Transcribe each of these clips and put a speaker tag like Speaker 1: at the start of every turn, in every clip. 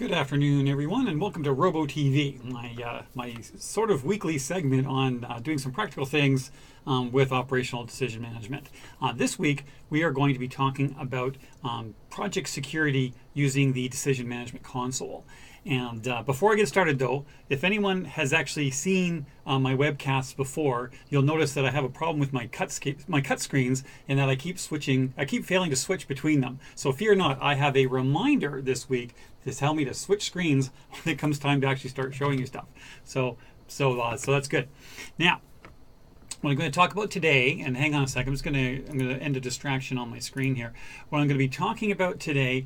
Speaker 1: Good afternoon, everyone, and welcome to Robo TV, my sort of weekly segment on doing some practical things with operational decision management. This week, we are going to be talking about project security using the decision management console. And before I get started, though, if anyone has actually seen my webcasts before, you'll notice that I have a problem with my cut screens, and that I keep failing to switch between them. So fear not, I have a reminder this week to tell me to switch screens when it comes time to actually start showing you stuff. So that's good. Now, what I'm going to talk about today, and hang on a second, I'm going to end a distraction on my screen here. What I'm going to be talking about today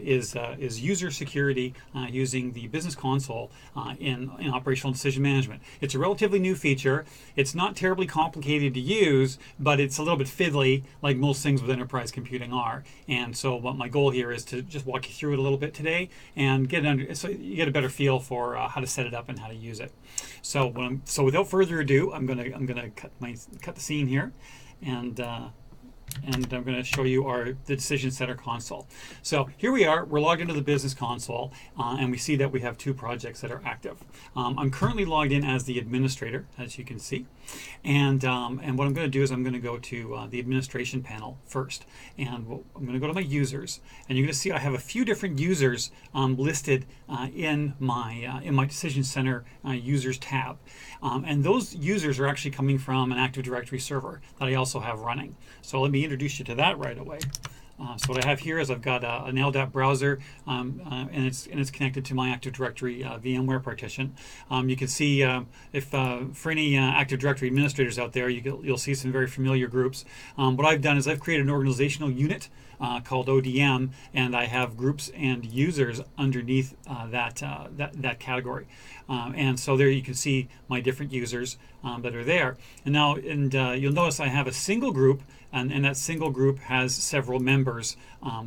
Speaker 1: is user security using the business console in operational decision management. It's a relatively new feature. It's not terribly complicated to use, but it's a little bit fiddly, like most things with enterprise computing are. And so, what my goal here is to just walk you through it a little bit today and so you get a better feel for how to set it up and how to use it. So without further ado, I'm gonna cut the scene here, and I'm going to show you the Decision Center console. So here we are. We're logged into the business console, and we see that we have two projects that are active. I'm currently logged in as the administrator, as you can see, and what I'm going to do is I'm going to go to the administration panel first, and I'm going to go to my users, and you're going to see I have a few different users listed in my Decision Center users tab, and those users are actually coming from an Active Directory server that I also have running. So let me introduce you to that right away. So what I have here is I've got an LDAP browser, and it's connected to my Active Directory VMware partition. You can see for any Active Directory administrators out there, you'll see some very familiar groups. What I've done is I've created an organizational unit called ODM, and I have groups and users underneath that category. And so there you can see my different users that are there. And now, you'll notice I have a single group, and that single group has several members,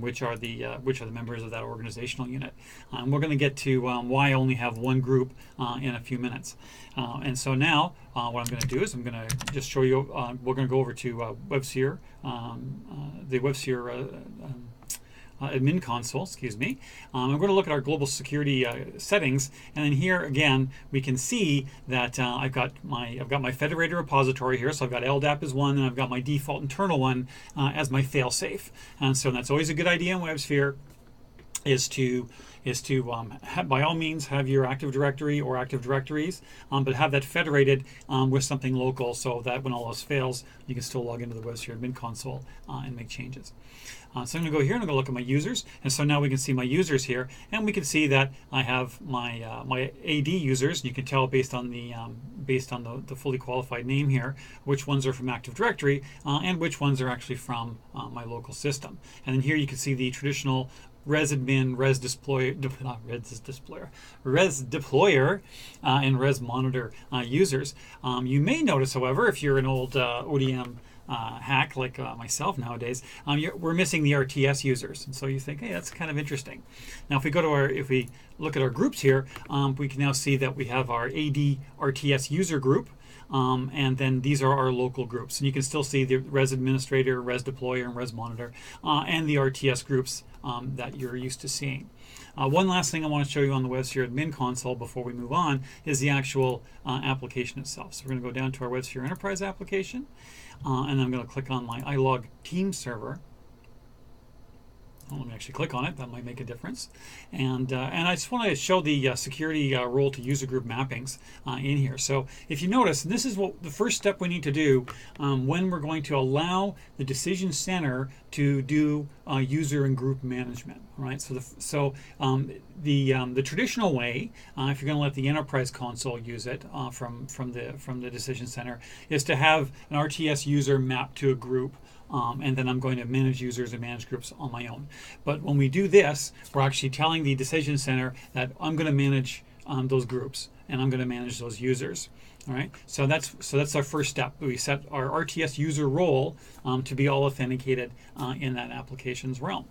Speaker 1: which are the members of that organizational unit. We're going to get to why I only have one group in a few minutes. And so now, what I'm going to do is I'm going to just show you. We're going to go over to WebSphere, the WebSphere admin console, excuse me. I'm going to look at our global security settings, and then here again we can see that I've got my federated repository here. So I've got LDAP as one, and I've got my default internal one as my fail-safe. And so that's always a good idea in WebSphere, is to by all means have your Active Directory or Active Directories, but have that federated with something local, so that when all else fails, you can still log into the WebSphere admin console and make changes. So I'm going to go here and I'm going to look at my users, and so now we can see my users here, and we can see that I have my my AD users. You can tell based on the fully qualified name here which ones are from Active Directory and which ones are actually from my local system. And then here you can see the traditional res admin, res deployer, and res monitor users. You may notice, however, if you're an old ODM hack like myself nowadays, we're missing the RTS users, and so you think, hey, that's kind of interesting. Now, if we look at our groups here, we can now see that we have our AD RTS user group. And then these are our local groups, and you can still see the res administrator, res deployer, and res monitor, and the RTS groups that you're used to seeing. One last thing I want to show you on the WebSphere admin console before we move on is the actual application itself. So we're going to go down to our WebSphere Enterprise application, and I'm going to click on my iLog team server. Let me actually click on it. That might make a difference. And I just want to show the security role to user group mappings in here. So if you notice, this is what the first step we need to do when we're going to allow the Decision Center to do user and group management. Right. So the traditional way, if you're going to let the Enterprise console use it from the Decision Center, is to have an RTS user mapped to a group. And then I'm going to manage users and manage groups on my own. But when we do this, we're actually telling the Decision Center that I'm going to manage those groups and I'm going to manage those users. All right. So that's our first step. We set our RTS user role to be all authenticated in that application's realm.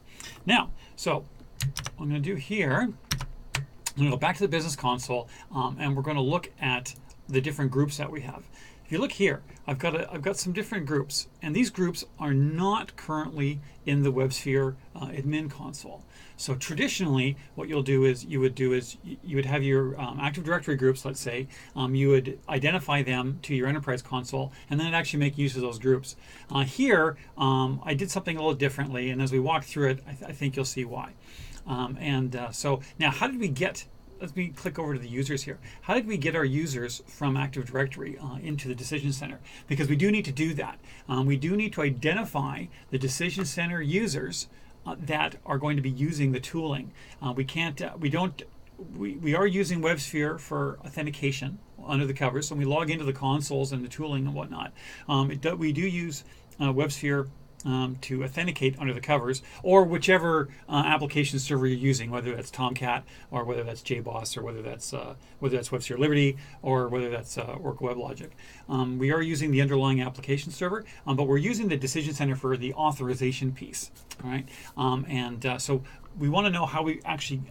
Speaker 1: Now, so what I'm going to do here, I'm going to go back to the business console, and we're going to look at the different groups that we have. if you look here, I've got some different groups, and these groups are not currently in the WebSphere admin console. So traditionally, what you would have your Active Directory groups, let's say, you would identify them to your enterprise console, and then actually make use of those groups. Here, I did something a little differently, and as we walk through it, I think you'll see why. So now, how did we get? Let me click over to the users here. How did we get our users from Active Directory into the Decision Center? Because we do need to do that. We do need to identify the Decision Center users that are going to be using the tooling. We are using WebSphere for authentication under the covers, so we log into the consoles and the tooling and whatnot. We do use WebSphere to authenticate under the covers, or whichever application server you're using, whether that's Tomcat or whether that's JBoss or whether that's WebSphere Liberty or whether that's Oracle WebLogic. We are using the underlying application server, but we're using the Decision Center for the authorization piece. All right, so we want to know how we actually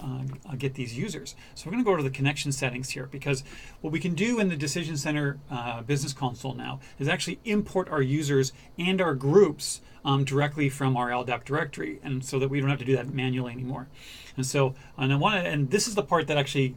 Speaker 1: get these users. So we're going to go to the connection settings here, because what we can do in the Decision Center Business Console now is actually import our users and our groups directly from our LDAP directory, and so that we don't have to do that manually anymore. And so, and this is the part that actually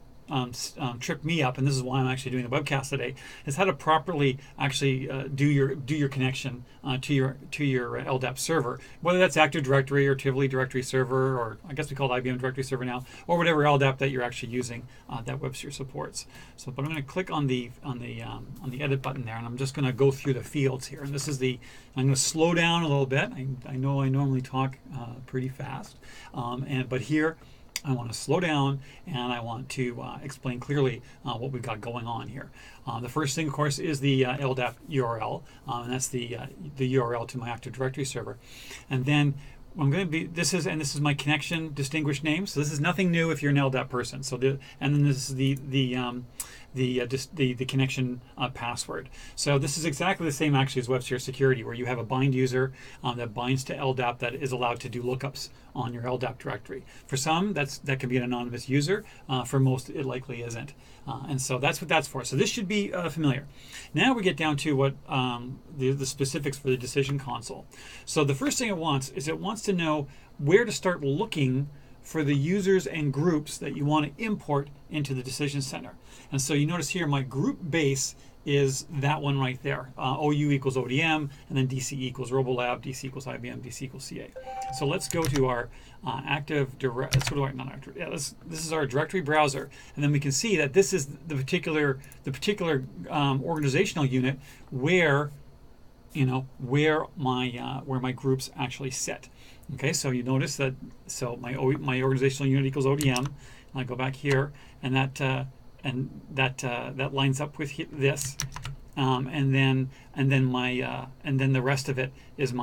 Speaker 1: tripped me up, and this is why I'm actually doing the webcast today, is how to properly actually do your connection to your LDAP server, whether that's Active Directory or Tivoli Directory Server, or I guess we call it IBM Directory Server now, or whatever LDAP that you're actually using that WebSphere supports. So, but I'm going to click on the edit button there, and I'm just going to go through the fields here. And this is I'm going to slow down a little bit. I know I normally talk pretty fast, but here I want to slow down, and I want to explain clearly what we've got going on here. The first thing, of course, is the LDAP URL, and that's the URL to my Active Directory server. And then I'm going to be this is my connection distinguished name. So this is nothing new if you're an LDAP person. So and then this is the connection password. So this is exactly the same actually as WebSphere Security, where you have a bind user that binds to LDAP that is allowed to do lookups on your LDAP directory. For some, that can be an anonymous user. For most, it likely isn't. And so that's what that's for. So this should be familiar. Now we get down to what the specifics for the Decision Console. So the first thing it wants to know where to start looking for the users and groups that you want to import into the Decision Center. And so you notice here my group base is that one right there. OU equals ODM, and then DC equals Robolab, DC equals IBM, DC equals CA. So let's go to our this is our directory browser, and then we can see that this is the particular organizational unit where my groups actually sit. Okay, so you notice that my organizational unit equals ODM. And I go back here, and that lines up with this, and then the rest of it is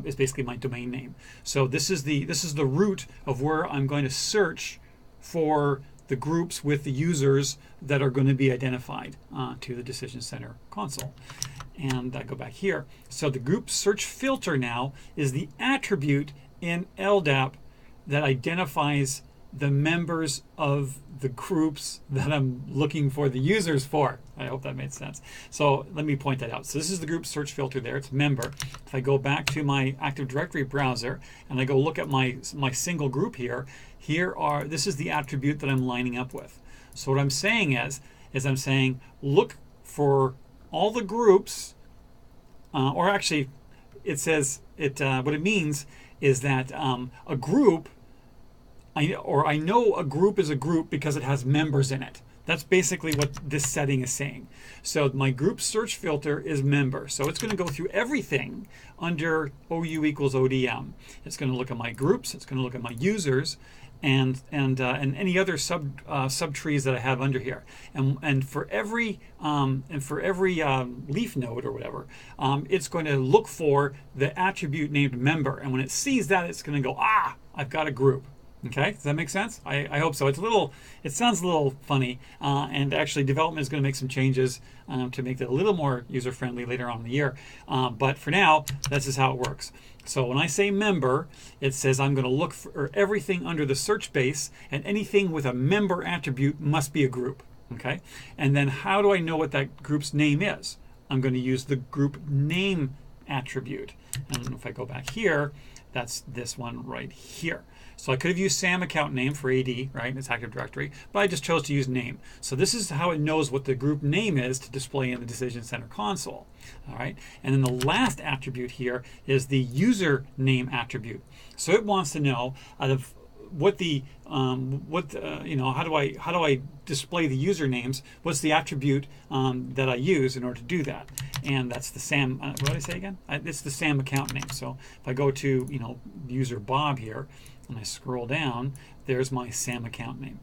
Speaker 1: is basically my domain name. So this is the root of where I'm going to search for the groups with the users that are going to be identified to the Decision Center console. And I go back here. So the group search filter now is the attribute in LDAP that identifies the members of the groups that I'm looking for the users for. I hope that made sense. So let me point that out. So this is the group search filter there. It's member. If I go back to my Active Directory browser and I go look at my single group here, this is the attribute that I'm lining up with. So what I'm saying is I'm saying look for all the groups, or actually it says what it means is that a group, I know a group is a group because it has members in it. That's basically what this setting is saying. So my group search filter is member. So it's going to go through everything under OU equals ODM. It's going to look at my groups. It's going to look at my users, and any other subtrees that I have under here. And for every leaf node or whatever, it's going to look for the attribute named member. And when it sees that, it's going to go, I've got a group. Okay, does that make sense? I hope so. It sounds a little funny, and actually development is going to make some changes to make that a little more user-friendly later on in the year. But for now, this is how it works. So when I say member, it says I'm going to look for everything under the search base, and anything with a member attribute must be a group. Okay, and then how do I know what that group's name is? I'm going to use the group name attribute. And if I go back here, that's this one right here. So I could have used SAM account name for AD, right? It's Active Directory, but I just chose to use name. So this is how it knows what the group name is to display in the Decision Center console. All right, and then the last attribute here is the user name attribute. So it wants to know out of what the you know, how do I display the usernames? What's the attribute that I use in order to do that? And that's the SAM. What did I say again? It's the SAM account name. So if I go to, you know, user Bob here, and I scroll down, there's my SAM account name.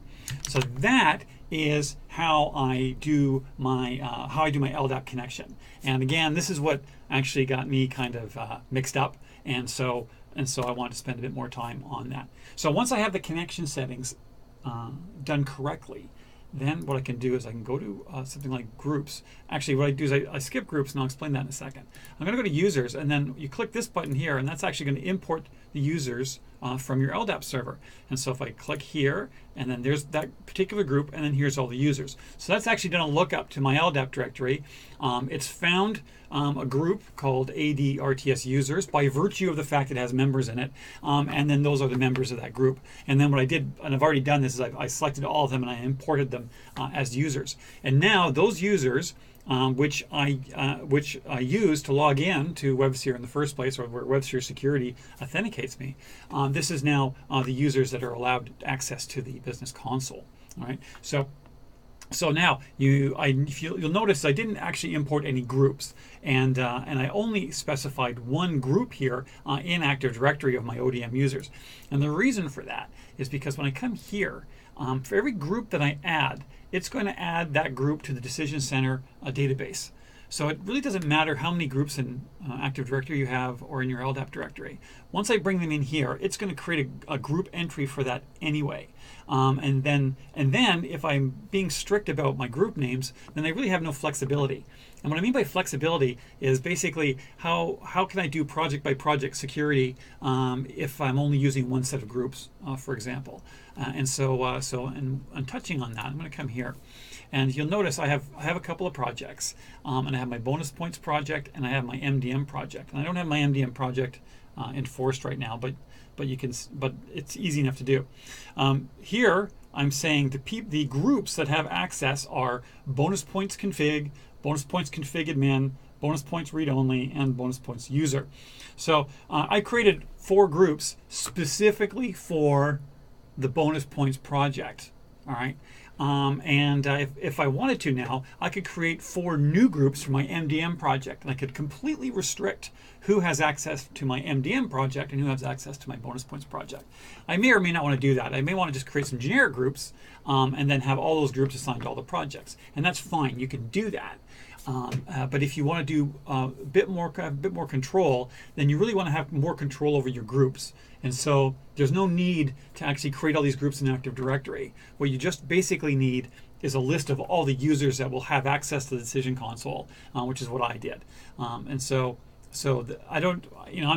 Speaker 1: So that is how I do my LDAP connection. And again, this is what actually got me kind of mixed up. And so I want to spend a bit more time on that. So once I have the connection settings done correctly, then what I can do is I can go to something like groups. Actually, what I do is I skip groups, and I'll explain that in a second. I'm going to go to users, and then you click this button here, and that's actually going to import the users from your LDAP server. And so if I click here, and then there's that particular group, and then here's all the users. So that's actually done a lookup to my LDAP directory. It's found a group called AD RTS users by virtue of the fact it has members in it, and then those are the members of that group. And then what I did, and I've already done this, is I selected all of them and I imported them as users. And now those users, which I use to log in to WebSphere in the first place, or where WebSphere security authenticates me, this is now the users that are allowed access to the business console. All right, so now you'll notice I didn't actually import any groups, and I only specified one group here in Active Directory of my ODM users. And the reason for that is because when I come here, for every group that I add, it's going to add that group to the Decision Center database. So it really doesn't matter how many groups in Active Directory you have or in your LDAP directory. Once I bring them in here, it's going to create a group entry for that anyway. And then if I'm being strict about my group names, then I really have no flexibility. And what I mean by flexibility is basically how can I do project by project security if I'm only using one set of groups, for example. And touching on that, I'm going to come here, and you'll notice I have a couple of projects, and I have my bonus points project and I have my MDM project. And I don't have my MDM project enforced right now, but it's easy enough to do. Here I'm saying the groups that have access are bonus points config, bonus points config admin, bonus points read only, and bonus points user. So I created 4 groups specifically for the bonus points project. All right. If I wanted to now, I could create 4 new groups for my MDM project, and I could completely restrict who has access to my MDM project and who has access to my bonus points project. I may or may not want to do that. I may want to just create some generic groups and then have all those groups assigned to all the projects, and that's fine. You can do that. But if you want to do a bit more control, then you really want to have more control over your groups. And so there's no need to actually create all these groups in Active Directory. What you just basically need is a list of all the users that will have access to the Decision Console, which is what I did. I'm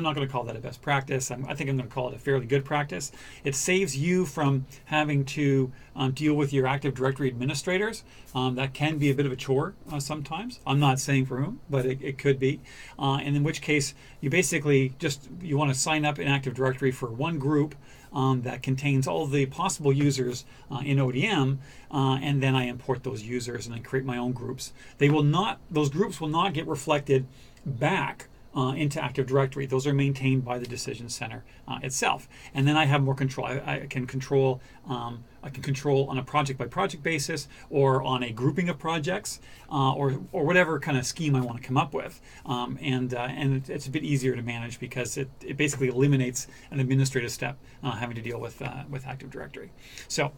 Speaker 1: not going to call that a best practice. I think I'm going to call it a fairly good practice. It saves you from having to deal with your Active Directory administrators. That can be a bit of a chore sometimes. I'm not saying for whom, but it could be. And in which case, you basically you want to sign up in Active Directory for one group that contains all the possible users in ODM, and then I import those users and I create my own groups. Those groups will not get reflected back into Active Directory. Those are maintained by the Decision Center itself, and then I have more control. I can control on a project by project basis, or on a grouping of projects, or whatever kind of scheme I want to come up with. And it's a bit easier to manage because it basically eliminates an administrative step having to deal with Active Directory. So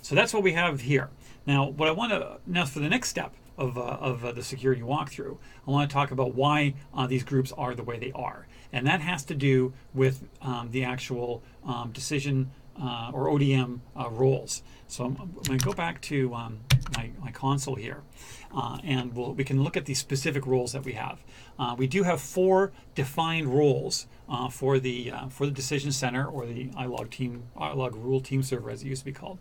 Speaker 1: that's what we have here. Now, what I want to for the next step of the security walkthrough, I want to talk about why these groups are the way they are. And that has to do with the actual decision or ODM roles. So I'm going to go back to my console here, and we can look at the specific roles that we have. We do have 4 defined roles for the decision center, or the iLog rule team server, as it used to be called.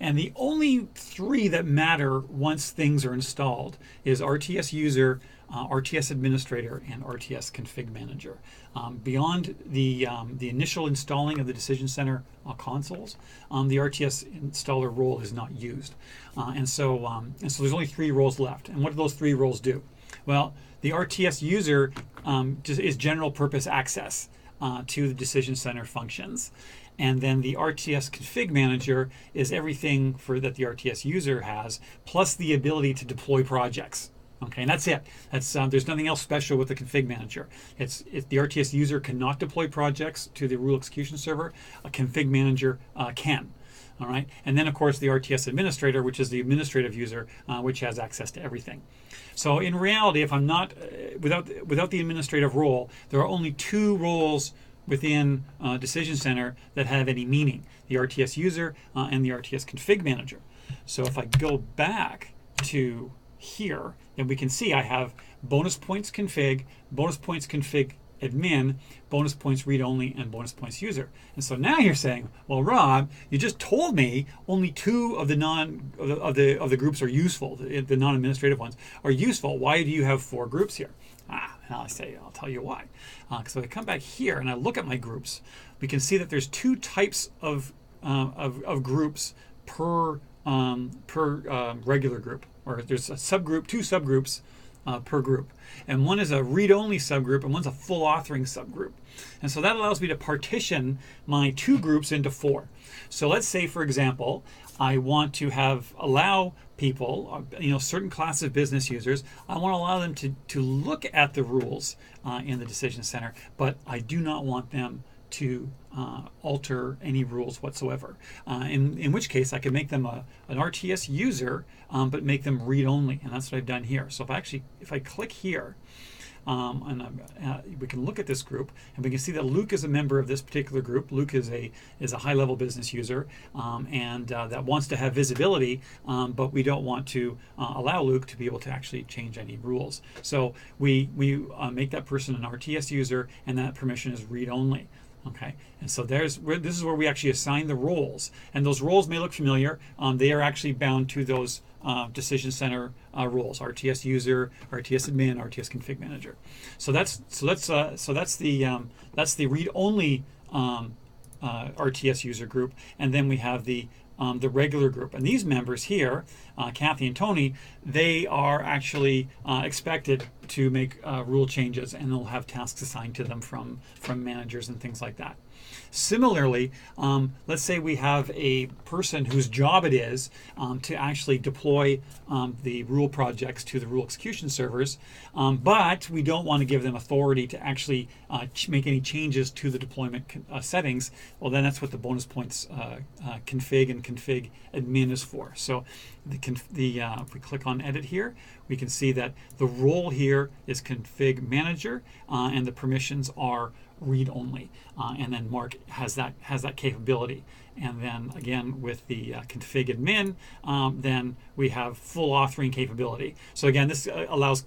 Speaker 1: And the only three that matter once things are installed is RTS user, RTS administrator, and RTS config manager. Beyond the initial installing of the decision center consoles, the RTS installer role is not used, and so there's only three roles left. And what do those three roles do? Well, the RTS user is general purpose access to the decision center functions. And then the RTS config manager is everything that the RTS user has, plus the ability to deploy projects. Okay, and that's it. There's nothing else special with the config manager. The RTS user cannot deploy projects to the rule execution server. A config manager can. All right, and then of course the RTS administrator, which is the administrative user, which has access to everything. So in reality, if I'm not without the administrative role, there are only two roles within Decision Center that have any meaning: the RTS user and the RTS config manager. So if I go back to here, then we can see I have bonus points config admin, bonus points read only, and bonus points user. And so now you're saying, well, Rob, you just told me only two of the groups are useful. The non-administrative ones are useful. Why do you have four groups here? And I'll tell you why. So I come back here and I look at my groups. We can see that there's two types of groups per regular group, or there's a subgroup, two subgroups per group, and one is a read-only subgroup and one's a full authoring subgroup. And so that allows me to partition my two groups into four. So let's say, for example, I want to allow people, certain classes of business users, I want to allow them to look at the rules in the Decision Center, but I do not want them to alter any rules whatsoever. In which case, I could make them an RTS user, but make them read-only, and that's what I've done here. So if I click here, we can look at this group, and we can see that Luke is a member of this particular group. Luke is a high-level business user, and that wants to have visibility, but we don't want to allow Luke to be able to actually change any rules. So we make that person an RTS user, and that permission is read-only. Okay, and so this is where we actually assign the roles, and those roles may look familiar. They are actually bound to those Decision Center roles: RTS user, RTS admin, RTS config manager. So that's the read-only RTS user group, and then we have the regular group. And these members here, Kathy and Tony, they are actually expected to make rule changes, and they'll have tasks assigned to them from managers and things like that. Similarly, let's say we have a person whose job it is to actually deploy the rule projects to the rule execution servers, but we don't want to give them authority to actually make any changes to the deployment settings. Well, then that's what the bonus points config and config admin is for. So if we click on edit here, we can see that the role here is config manager, and the permissions are read only, and then Mark has that capability. And then again with the config admin, then we have full authoring capability. So again, this allows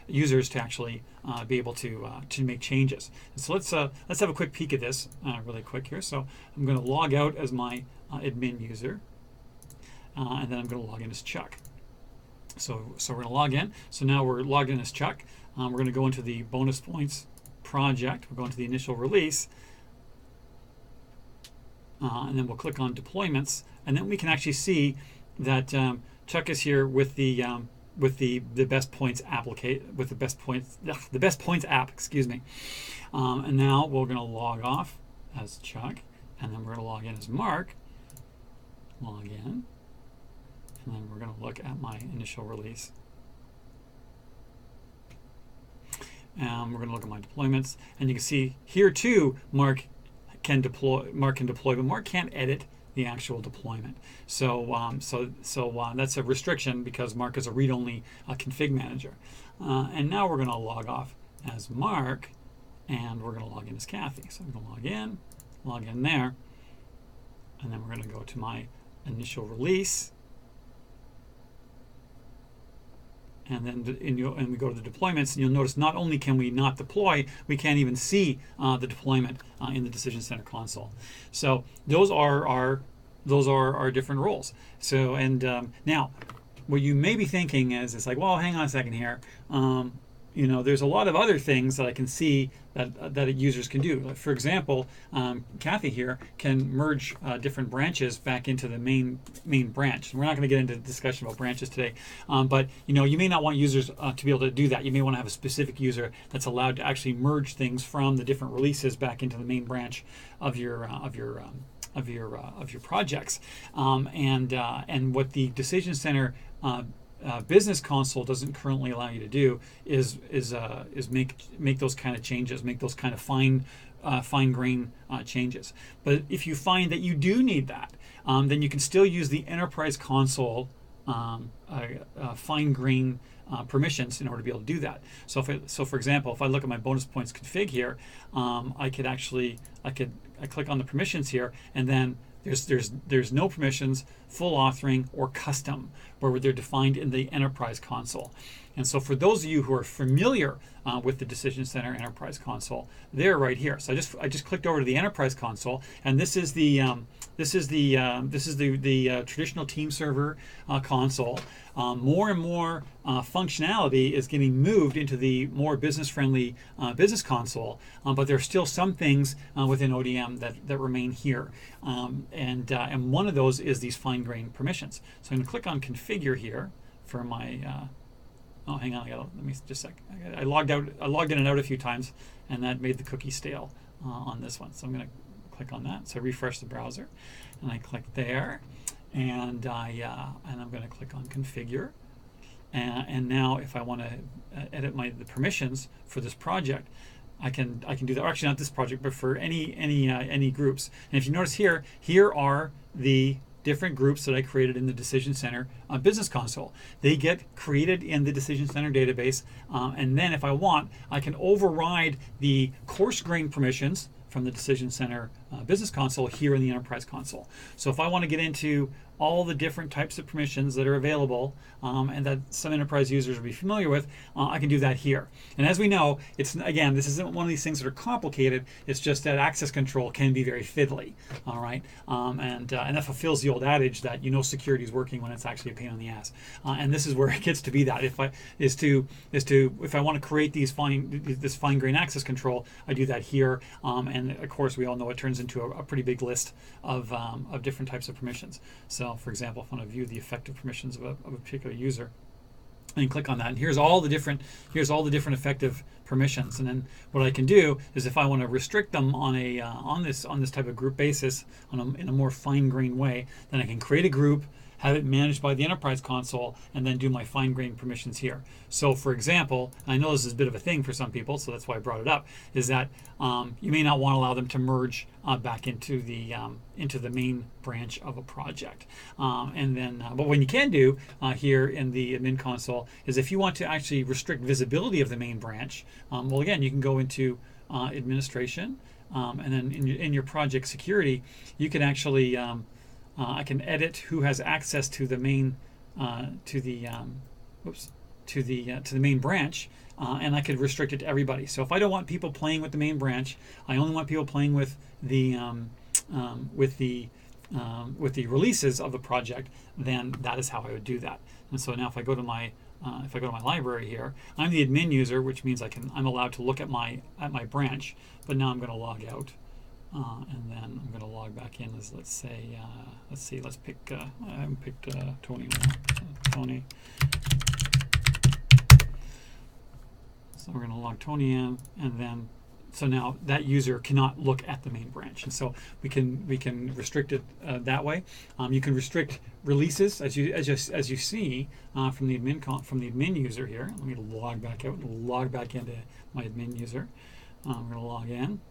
Speaker 1: users to actually be able to make changes. And so let's have a quick peek at this really quick here. So I'm going to log out as my admin user, and then I'm going to log in as Chuck. So we're going to log in. So now we're logged in as Chuck. We're going to go into the bonus points project. We're going to the initial release, and then we'll click on deployments, and then we can actually see that Chuck is here with the best points the best points app. Excuse me. And now we're going to log off as Chuck, and then we're going to log in as Mark. Log in, and then we're going to look at my initial release. We're going to look at my deployments, and you can see here too, Mark can deploy, but Mark can't edit the actual deployment. So that's a restriction because Mark is a read-only config manager. And now we're going to log off as Mark, and we're going to log in as Kathy. So I'm going to log in there, and then we're going to go to my initial release. and then and we go to the deployments, and you'll notice not only can we not deploy, we can't even see the deployment in the Decision Center console. So those are our different roles. So now, what you may be thinking is, it's like, well, hang on a second here. There's a lot of other things that I can see that users can do. For example, Kathy here can merge different branches back into the main branch. We're not going to get into a discussion about branches today, but you may not want users to be able to do that. You may want to have a specific user that's allowed to actually merge things from the different releases back into the main branch of your projects. And what the Decision Center Business Console doesn't currently allow you to do is make those kind of changes, make those kind of fine grain changes. But if you find that you do need that, then you can still use the Enterprise Console fine grain permissions in order to be able to do that. So for example, if I look at my bonus points config here, I click on the permissions here, and then there's no permissions, full authoring, or custom, where they're defined in the Enterprise Console. And so for those of you who are familiar with the Decision Center Enterprise Console, they're right here. So I just clicked over to the Enterprise Console, and this is the traditional team server console. More and more functionality is getting moved into the more business-friendly business console, but there are still some things within ODM that remain here, and one of those is these fine-grained permissions. So I'm going to click on Configure here for my. Oh, hang on, let me just a sec. I logged in and out a few times, and that made the cookie stale on this one. So I'm going to click on that. So I refresh the browser, and I click there, and I'm going to click on Configure. And now, if I want to edit the permissions for this project, I can do that. Or actually, not this project, but for any groups. And if you notice here are the different groups that I created in the Decision Center Business Console. They get created in the Decision Center database, and then if I want, I can override the coarse grain permissions from the Decision Center Business Console here in the Enterprise Console. So if I want to get into all the different types of permissions that are available and that some enterprise users will be familiar with, I can do that here. And as we know, this isn't one of these things that are complicated. It's just that access control can be very fiddly. All right, and that fulfills the old adage that security is working when it's actually a pain in the ass. And this is where it gets to be that. If I want to create this fine grain access control, I do that here. And of course, we all know it turns into a pretty big list of different types of permissions. So, for example, if I want to view the effective permissions of a particular user, and click on that, and here's all the different effective permissions. And then what I can do is, if I want to restrict them on this type of group basis, in a more fine-grained way, then I can create a group, have it managed by the Enterprise Console, and then do my fine-grained permissions here. So, for example, and I know this is a bit of a thing for some people, so that's why I brought it up, is that you may not want to allow them to merge back into the main branch of a project. But what you can do here in the admin console is, if you want to actually restrict visibility of the main branch, well, again, you can go into administration, and then in your project security, you can actually I can edit who has access to the main to the main branch, and I could restrict it to everybody. So if I don't want people playing with the main branch, I only want people playing with the releases of the project, then that is how I would do that. And so now if I go to my library here, I'm the admin user, which means I'm allowed to look at my branch. But now I'm going to log out. And then I'm going to log back in as, let's pick, I haven't picked Tony now. Tony. So we're going to log Tony in, and then, so now that user cannot look at the main branch. And so we can restrict it that way. You can restrict releases, as you see from the admin user here. Let me log back out and log back into my admin user. I'm going to log in.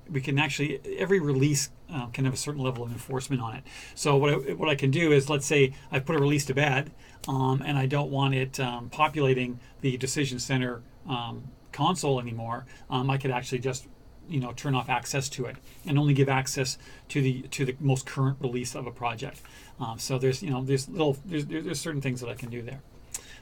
Speaker 1: We can actually, every release can have a certain level of enforcement on it. So what I can do is, let's say I put a release to bed, and I don't want it populating the Decision Center console anymore. I could actually just turn off access to it and only give access to the most current release of a project. So there's there's certain things that I can do there.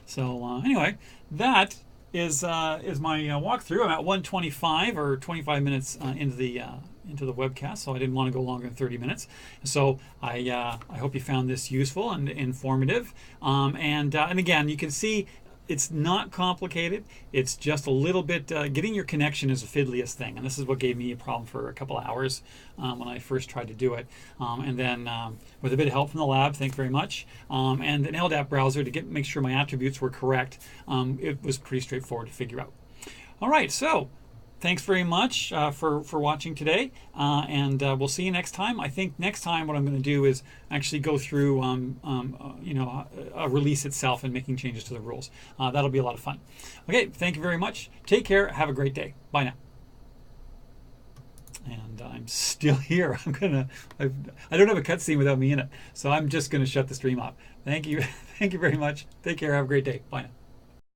Speaker 1: So anyway, that is my walkthrough. I'm at 125 or 25 minutes into the webcast, so I didn't want to go longer than 30 minutes. So I hope you found this useful and informative. And again, you can see it's not complicated. It's just a little bit, getting your connection is the fiddliest thing. And this is what gave me a problem for a couple of hours when I first tried to do it. And then with a bit of help from the lab, thank you very much, and an LDAP browser to make sure my attributes were correct, it was pretty straightforward to figure out. All right, so thanks very much for watching today, and we'll see you next time. I think next time what I'm going to do is actually go through a release itself and making changes to the rules. That'll be a lot of fun. Okay, thank you very much. Take care. Have a great day. Bye now. And I'm still here. I don't have a cutscene without me in it, so I'm just going to shut the stream off. Thank you. Thank you very much. Take care. Have a great day. Bye now.